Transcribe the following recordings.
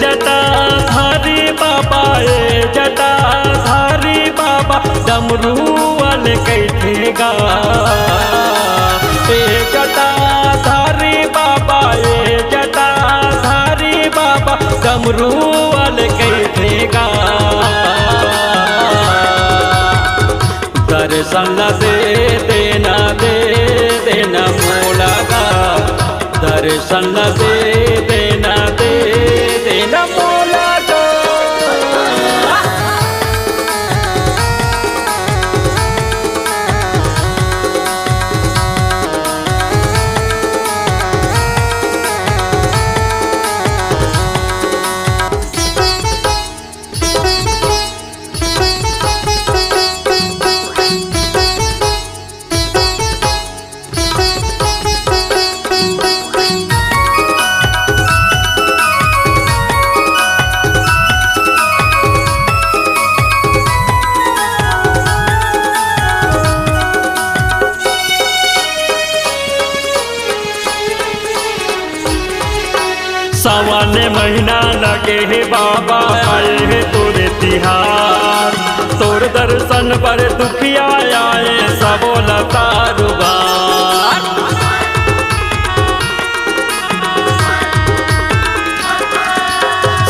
जटाधारी बाबा जटाधारी बाबा डमरू वाले कैसे गा जटाधारी बाबा जटाधारी बाबा डमरू वाले कैसे गा दर्शन दे देना मोला गा दर्शन दे देना मोला गा। सावन महीना लगे है बाबा आए है तोरे तिहार तोर दर्शन पर दुखिया आए सब लतारुबार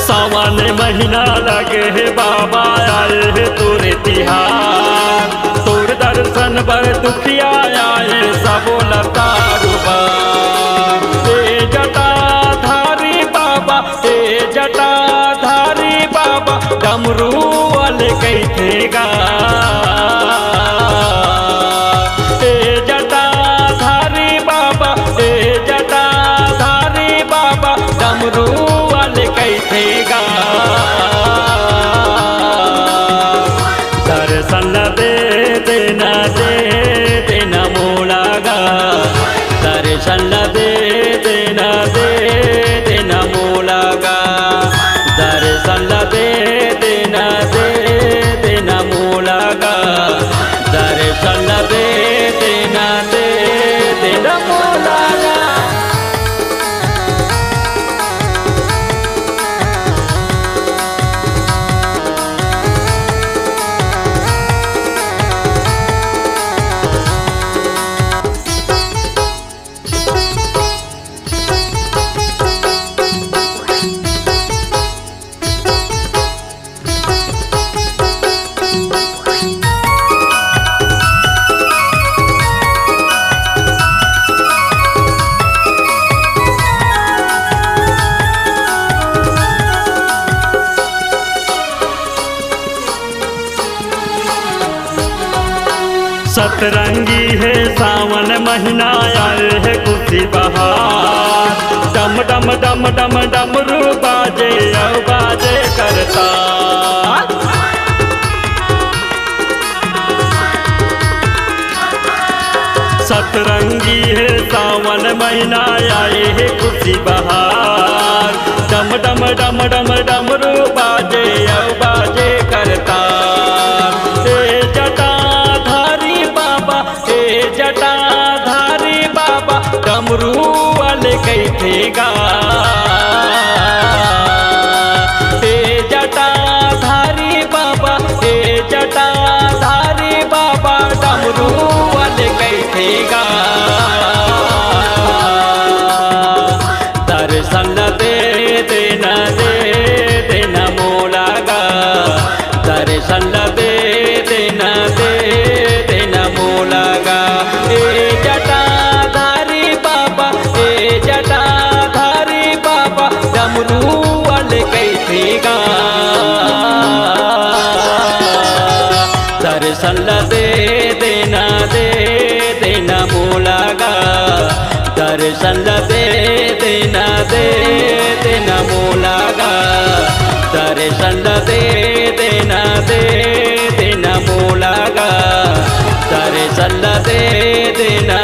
सावन महीना लगे है बाबा आए है तोरे तिहार तोर दर्शन पर दुखिया आए सब लतारुबार जटाधारी बाबा डमरू वाले कैसे गा जटाधारी बाबा जटाधारी बाबा डमरू वाले कैसे गा दर्शन दे देना मोला गा दर्शन दे देना मोला गा दर्शन दे देना मोला गा दर्शन दे देना मोला गा। सतरंगी है सावन महीना आए है खुशी बहार डम डम डम डम डमरू बाजे बाजे करता सतरंगी है सावन महीना आए है खुशी बहार डम डम डम डम डमरू बाजे बाजे करता जटाधारी बाबा डमरू वाले कैसे गा जटाधारी बाबा जटाधारी बाबा डमरू वाले कैसे गा दर्शन दे देना मोला गा दर्शन दे देना मोला गा जटाधारी बाबा डमरू वाले कैसे गा दर्शन दे देना मोला गा दर्शन दे देना मोला गा दर्शन दे देना मोला गा दर्शन दे देना